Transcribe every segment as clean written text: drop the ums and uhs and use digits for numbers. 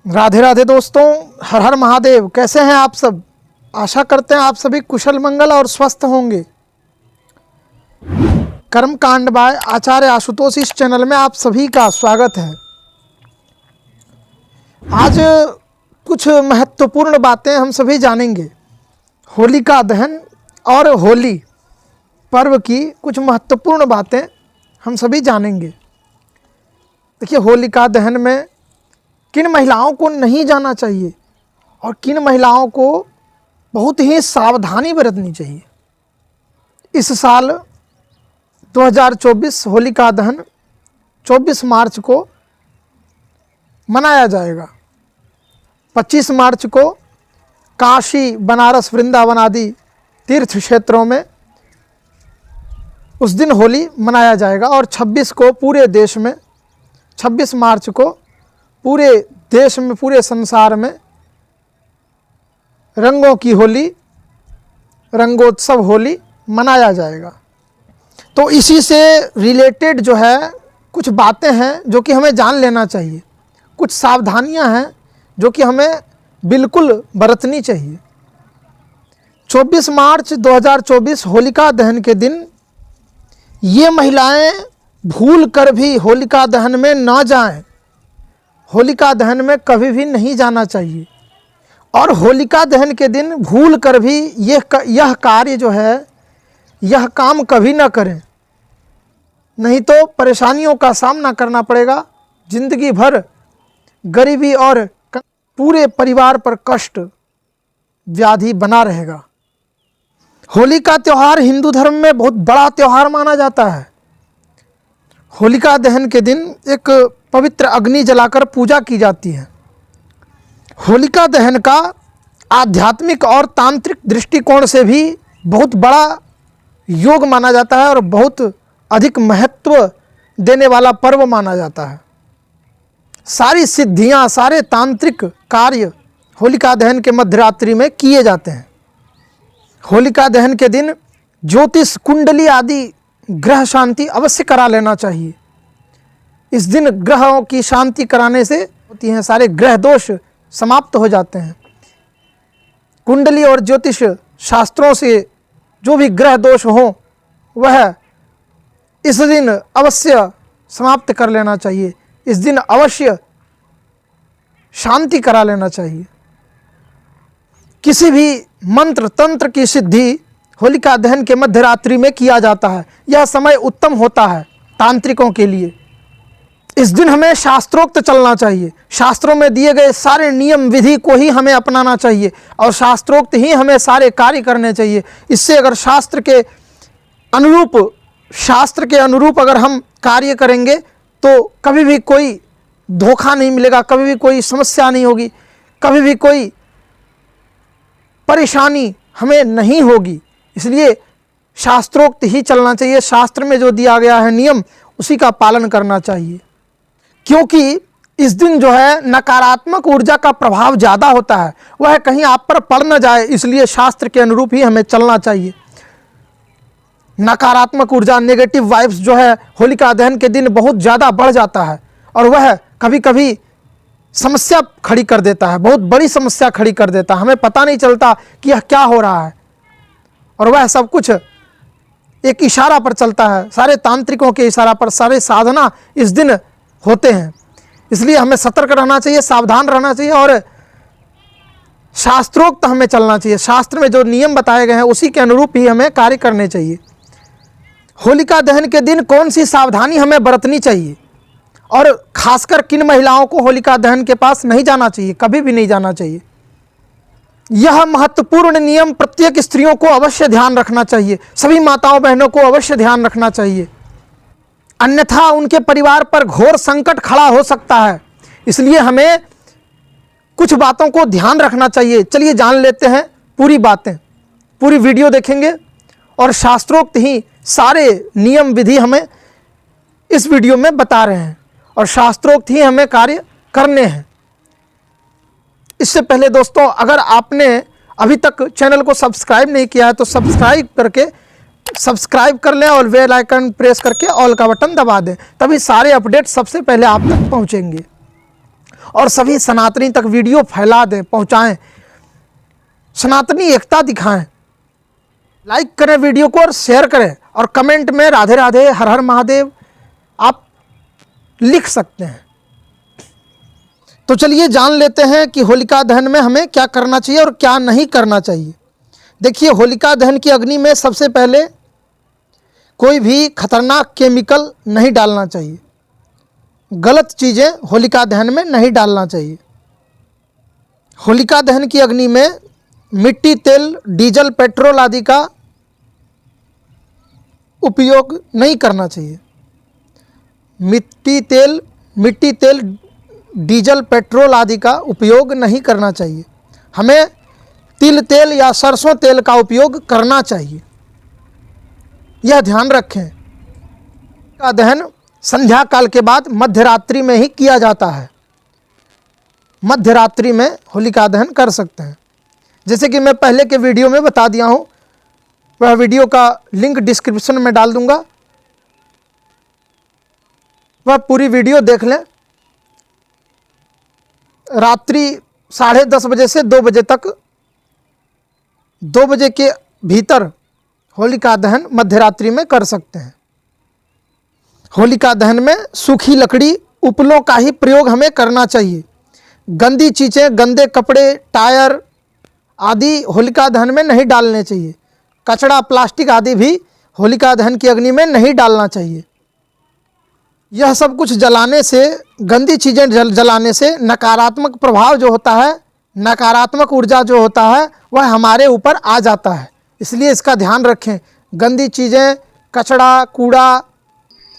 राधे राधे दोस्तों, हर हर महादेव। कैसे हैं आप सब? आशा करते हैं आप सभी कुशल मंगल और स्वस्थ होंगे। कर्मकांड बाय आचार्य आशुतोष इस चैनल में आप सभी का स्वागत है। आज कुछ महत्वपूर्ण बातें हम सभी जानेंगे। होलिका दहन और होली पर्व की कुछ महत्वपूर्ण बातें हम सभी जानेंगे। देखिए, होलिका दहन में किन महिलाओं को नहीं जाना चाहिए और किन महिलाओं को बहुत ही सावधानी बरतनी चाहिए। इस साल 2024 होलिका दहन 24 मार्च को मनाया जाएगा। 25 मार्च को काशी, बनारस, वृंदावन आदि तीर्थ क्षेत्रों में उस दिन होली मनाया जाएगा और 26 को पूरे देश में, 26 मार्च को पूरे देश में, पूरे संसार में रंगों की होली, रंगोत्सव होली मनाया जाएगा। तो इसी से रिलेटेड जो है कुछ बातें हैं जो कि हमें जान लेना चाहिए। कुछ सावधानियां हैं जो कि हमें बिल्कुल बरतनी चाहिए। 24 मार्च 2024 होलिका दहन के दिन ये महिलाएं भूल कर भी होलिका दहन में ना जाएं। होलिका दहन में कभी भी नहीं जाना चाहिए और होलिका दहन के दिन भूल कर भी यह कार्य जो है, यह काम कभी ना करें, नहीं तो परेशानियों का सामना करना पड़ेगा। जिंदगी भर गरीबी और पूरे परिवार पर कष्ट, व्याधि बना रहेगा। होली का त्यौहार हिंदू धर्म में बहुत बड़ा त्यौहार माना जाता है। होलिका दहन के दिन एक पवित्र अग्नि जलाकर पूजा की जाती है। होलिका दहन का आध्यात्मिक और तांत्रिक दृष्टिकोण से भी बहुत बड़ा योग माना जाता है और बहुत अधिक महत्व देने वाला पर्व माना जाता है। सारी सिद्धियां, सारे तांत्रिक कार्य होलिका दहन के मध्यरात्रि में किए जाते हैं। होलिका दहन के दिन ज्योतिष, कुंडली आदि ग्रह शांति अवश्य करा लेना चाहिए। इस दिन ग्रहों की शांति कराने से होती हैं, सारे ग्रह दोष समाप्त हो जाते हैं। कुंडली और ज्योतिष शास्त्रों से जो भी ग्रह दोष हो वह इस दिन अवश्य समाप्त कर लेना चाहिए। इस दिन अवश्य शांति करा लेना चाहिए। किसी भी मंत्र तंत्र की सिद्धि होलिका दहन के मध्यरात्रि में किया जाता है। यह समय उत्तम होता है तांत्रिकों के लिए। इस दिन हमें शास्त्रोक्त चलना चाहिए। शास्त्रों में दिए गए सारे नियम विधि को ही हमें अपनाना चाहिए और शास्त्रोक्त ही हमें सारे कार्य करने चाहिए। इससे अगर शास्त्र के अनुरूप अगर हम कार्य करेंगे तो कभी भी कोई धोखा नहीं मिलेगा, कभी भी कोई समस्या नहीं होगी, कभी भी कोई परेशानी हमें नहीं होगी। इसलिए शास्त्रोक्त ही चलना चाहिए। शास्त्र में जो दिया गया है नियम, उसी का पालन करना चाहिए। क्योंकि इस दिन जो है नकारात्मक ऊर्जा का प्रभाव ज़्यादा होता है, वह कहीं आप पर पड़ न जाए, इसलिए शास्त्र के अनुरूप ही हमें चलना चाहिए। नकारात्मक ऊर्जा, नेगेटिव वाइब्स जो है होलिका दहन के दिन बहुत ज़्यादा बढ़ जाता है और वह कभी कभी समस्या खड़ी कर देता है, बहुत बड़ी समस्या खड़ी कर देता है। हमें पता नहीं चलता कि यह क्या हो रहा है और वह सब कुछ एक इशारा पर चलता है। सारे तांत्रिकों के इशारा पर सारे साधना इस दिन होते हैं। इसलिए हमें सतर्क रहना चाहिए, सावधान रहना चाहिए और शास्त्रोक्त हमें चलना चाहिए। शास्त्र में जो नियम बताए गए हैं उसी के अनुरूप ही हमें कार्य करने चाहिए। होलिका दहन के दिन कौन सी सावधानी हमें बरतनी चाहिए और खासकर किन महिलाओं को होलिका दहन के पास नहीं जाना चाहिए, कभी भी नहीं जाना चाहिए। यह महत्वपूर्ण नियम प्रत्येक स्त्रियों को अवश्य ध्यान रखना चाहिए। सभी माताओं बहनों को अवश्य ध्यान रखना चाहिए, अन्यथा उनके परिवार पर घोर संकट खड़ा हो सकता है। इसलिए हमें कुछ बातों को ध्यान रखना चाहिए। चलिए जान लेते हैं पूरी बातें। पूरी वीडियो देखेंगे और शास्त्रोक्त ही सारे नियम विधि हमें इस वीडियो में बता रहे हैं और शास्त्रोक्त ही हमें कार्य करने हैं। इससे पहले दोस्तों, अगर आपने अभी तक चैनल को सब्सक्राइब नहीं किया है तो सब्सक्राइब कर लें और बेल आइकन प्रेस करके ऑल का बटन दबा दें, तभी सारे अपडेट सबसे पहले आप तक पहुंचेंगे। और सभी सनातनी तक वीडियो फैला दें, पहुंचाएं, सनातनी एकता दिखाएं। लाइक करें वीडियो को और शेयर करें, और कमेंट में राधे राधे, हर हर महादेव आप लिख सकते हैं। तो चलिए जान लेते हैं कि होलिका दहन में हमें क्या करना चाहिए और क्या नहीं करना चाहिए। देखिए, होलिका दहन की अग्नि में सबसे पहले कोई भी खतरनाक केमिकल नहीं डालना चाहिए, गलत चीज़ें होलिका दहन में नहीं डालना चाहिए। होलिका दहन की अग्नि में मिट्टी तेल, डीजल, पेट्रोल आदि का उपयोग नहीं करना चाहिए। मिट्टी तेल, डीजल, पेट्रोल आदि का उपयोग नहीं करना चाहिए। हमें तिल तेल या सरसों तेल का उपयोग करना चाहिए, यह ध्यान रखें। का दहन संध्या काल के बाद मध्यरात्रि में ही किया जाता है। मध्यरात्रि में होलिका दहन कर सकते हैं, जैसे कि मैं पहले के वीडियो में बता दिया हूँ। वह वीडियो का लिंक डिस्क्रिप्शन में डाल दूंगा, वह पूरी वीडियो देख लें। रात्रि 10:30 बजे से 2 बजे तक, 2 बजे के भीतर होलिका दहन मध्यरात्रि में कर सकते हैं। होलिका दहन में सूखी लकड़ी, उपलों का ही प्रयोग हमें करना चाहिए। गंदी चीज़ें, गंदे कपड़े, टायर आदि होलिका दहन में नहीं डालने चाहिए। कचड़ा, प्लास्टिक आदि भी होलिका दहन की अग्नि में नहीं डालना चाहिए। यह सब कुछ जलाने से, गंदी चीज़ें जलाने से नकारात्मक प्रभाव जो होता है, नकारात्मक ऊर्जा जो होता है, वह हमारे ऊपर आ जाता है। इसलिए इसका ध्यान रखें। गंदी चीज़ें, कचड़ा, कूड़ा,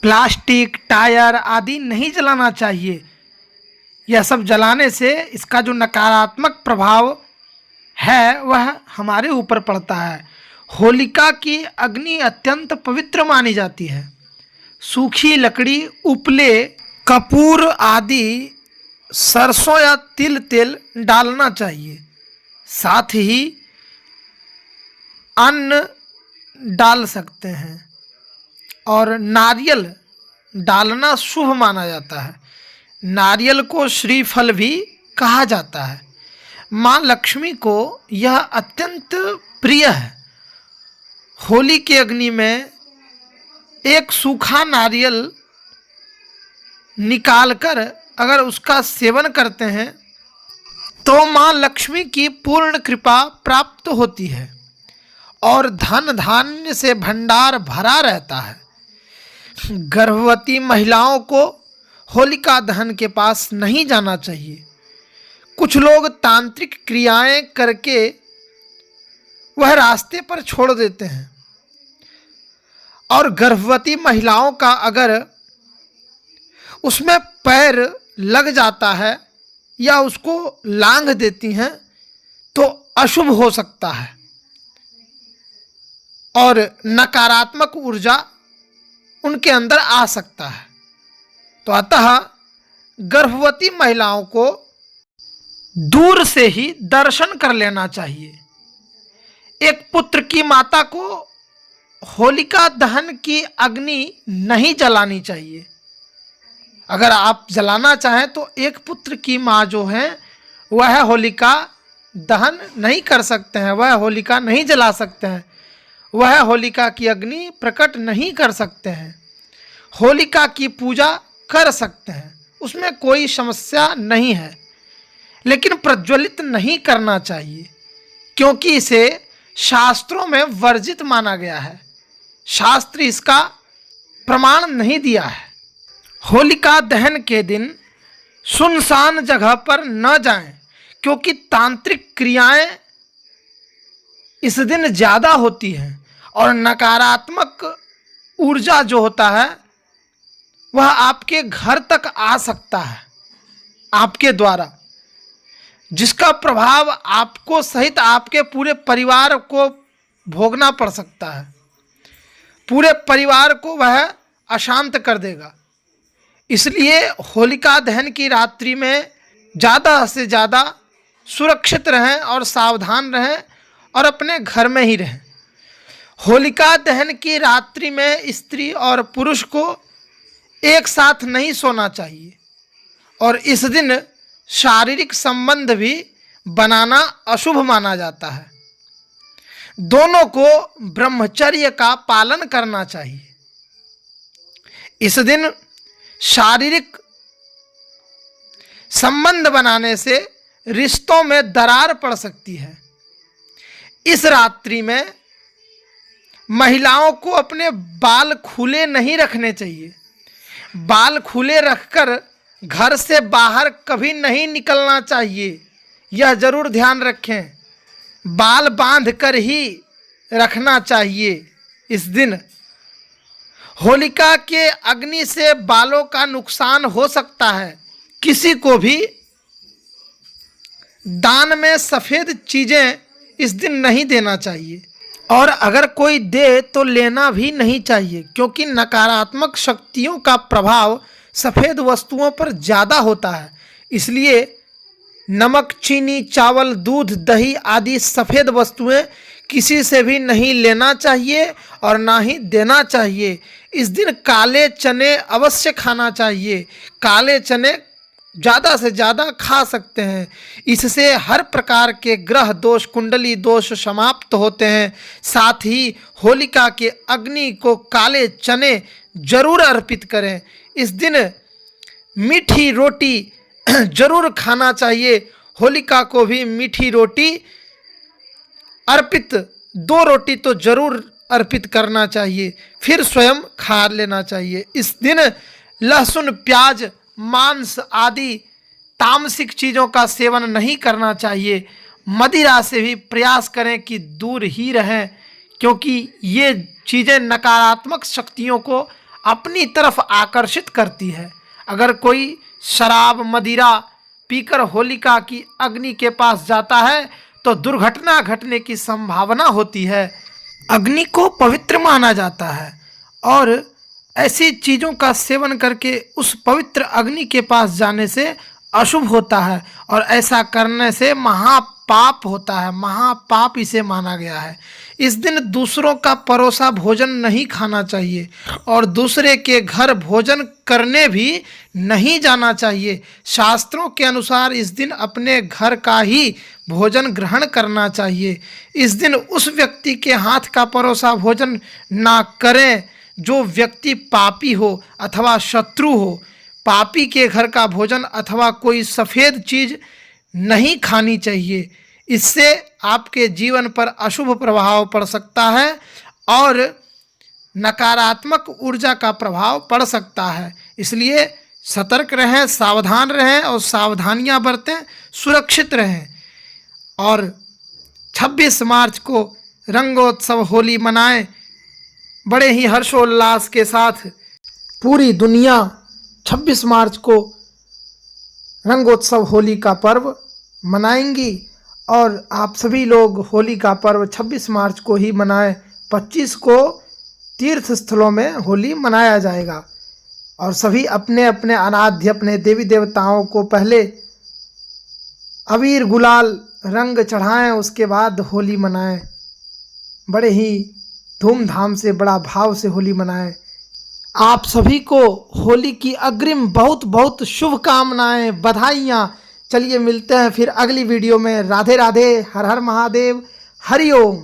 प्लास्टिक, टायर आदि नहीं जलाना चाहिए। यह सब जलाने से इसका जो नकारात्मक प्रभाव है वह हमारे ऊपर पड़ता है। होलिका की अग्नि अत्यंत पवित्र मानी जाती है। सूखी लकड़ी, उपले, कपूर आदि, सरसों या तिल तेल डालना चाहिए। साथ ही अन्न डाल सकते हैं, और नारियल डालना शुभ माना जाता है। नारियल को श्रीफल भी कहा जाता है। माँ लक्ष्मी को यह अत्यंत प्रिय है। होली के अग्नि में एक सूखा नारियल निकालकर अगर उसका सेवन करते हैं तो माँ लक्ष्मी की पूर्ण कृपा प्राप्त होती है और धन धान्य से भंडार भरा रहता है। गर्भवती महिलाओं को होलिका दहन के पास नहीं जाना चाहिए। कुछ लोग तांत्रिक क्रियाएं करके वह रास्ते पर छोड़ देते हैं, और गर्भवती महिलाओं का अगर उसमें पैर लग जाता है या उसको लांघ देती हैं तो अशुभ हो सकता है और नकारात्मक ऊर्जा उनके अंदर आ सकता है। तो अतः गर्भवती महिलाओं को दूर से ही दर्शन कर लेना चाहिए। एक पुत्र की माता को होलिका दहन की अग्नि नहीं जलानी चाहिए। अगर आप जलाना चाहें तो एक पुत्र की माँ जो है वह होलिका दहन नहीं कर सकते हैं, वह होलिका नहीं जला सकते हैं, वह होलिका की अग्नि प्रकट नहीं कर सकते हैं। होलिका की पूजा कर सकते हैं, उसमें कोई समस्या नहीं है, लेकिन प्रज्वलित नहीं करना चाहिए, क्योंकि इसे शास्त्रों में वर्जित माना गया है। शास्त्र इसका प्रमाण नहीं दिया है। होलिका दहन के दिन सुनसान जगह पर न जाएं, क्योंकि तांत्रिक क्रियाएं इस दिन ज़्यादा होती हैं और नकारात्मक ऊर्जा जो होता है वह आपके घर तक आ सकता है आपके द्वारा, जिसका प्रभाव आपको सहित आपके पूरे परिवार को भोगना पड़ सकता है। पूरे परिवार को वह अशांत कर देगा। इसलिए होलिका दहन की रात्रि में ज़्यादा से ज़्यादा सुरक्षित रहें और सावधान रहें और अपने घर में ही रहें। होलिका दहन की रात्रि में स्त्री और पुरुष को एक साथ नहीं सोना चाहिए और इस दिन शारीरिक संबंध भी बनाना अशुभ माना जाता है। दोनों को ब्रह्मचर्य का पालन करना चाहिए। इस दिन शारीरिक संबंध बनाने से रिश्तों में दरार पड़ सकती है। इस रात्रि में महिलाओं को अपने बाल खुले नहीं रखने चाहिए। बाल खुले रखकर घर से बाहर कभी नहीं निकलना चाहिए, यह जरूर ध्यान रखें। बाल बांध कर ही रखना चाहिए। इस दिन होलिका के अग्नि से बालों का नुकसान हो सकता है। किसी को भी दान में सफ़ेद चीज़ें इस दिन नहीं देना चाहिए, और अगर कोई दे तो लेना भी नहीं चाहिए, क्योंकि नकारात्मक शक्तियों का प्रभाव सफ़ेद वस्तुओं पर ज़्यादा होता है। इसलिए नमक, चीनी, चावल, दूध, दही आदि सफ़ेद वस्तुएं किसी से भी नहीं लेना चाहिए और ना ही देना चाहिए। इस दिन काले चने अवश्य खाना चाहिए। काले चने ज़्यादा से ज़्यादा खा सकते हैं। इससे हर प्रकार के ग्रह दोष, कुंडली दोष समाप्त होते हैं। साथ ही होलिका के अग्नि को काले चने जरूर अर्पित करें। इस दिन मीठी रोटी जरूर खाना चाहिए। होलिका को भी मीठी रोटी अर्पित, 2 रोटी तो जरूर अर्पित करना चाहिए, फिर स्वयं खा लेना चाहिए। इस दिन लहसुन, प्याज, मांस आदि तामसिक चीज़ों का सेवन नहीं करना चाहिए। मदिरा से भी प्रयास करें कि दूर ही रहें, क्योंकि ये चीज़ें नकारात्मक शक्तियों को अपनी तरफ आकर्षित करती है। अगर कोई शराब, मदिरा पीकर होलिका की अग्नि के पास जाता है तो दुर्घटना घटने की संभावना होती है। अग्नि को पवित्र माना जाता है और ऐसी चीज़ों का सेवन करके उस पवित्र अग्नि के पास जाने से अशुभ होता है, और ऐसा करने से महापाप होता है। महापाप इसे माना गया है। इस दिन दूसरों का परोसा भोजन नहीं खाना चाहिए और दूसरे के घर भोजन करने भी नहीं जाना चाहिए। शास्त्रों के अनुसार इस दिन अपने घर का ही भोजन ग्रहण करना चाहिए। इस दिन उस व्यक्ति के हाथ का परोसा भोजन ना करें जो व्यक्ति पापी हो अथवा शत्रु हो। पापी के घर का भोजन अथवा कोई सफ़ेद चीज़ नहीं खानी चाहिए। इससे आपके जीवन पर अशुभ प्रभाव पड़ सकता है और नकारात्मक ऊर्जा का प्रभाव पड़ सकता है। इसलिए सतर्क रहें, सावधान रहें और सावधानियां बरतें, सुरक्षित रहें। और 26 मार्च को रंगोत्सव होली मनाएं बड़े ही हर्षोल्लास के साथ। पूरी दुनिया 26 मार्च को रंगोत्सव होली का पर्व मनाएंगी और आप सभी लोग होली का पर्व 26 मार्च को ही मनाएं। 25 को तीर्थ स्थलों में होली मनाया जाएगा और सभी अपने अपने अनाध्य अपने देवी देवताओं को पहले अबीर गुलाल रंग चढ़ाएं, उसके बाद होली मनाएं। बड़े ही धूमधाम से, बड़ा भाव से होली मनाएं। आप सभी को होली की अग्रिम बहुत बहुत शुभकामनाएं, बधाइयाँ। चलिए मिलते हैं फिर अगली वीडियो में। राधे राधे, हर हर महादेव, हरि ओम।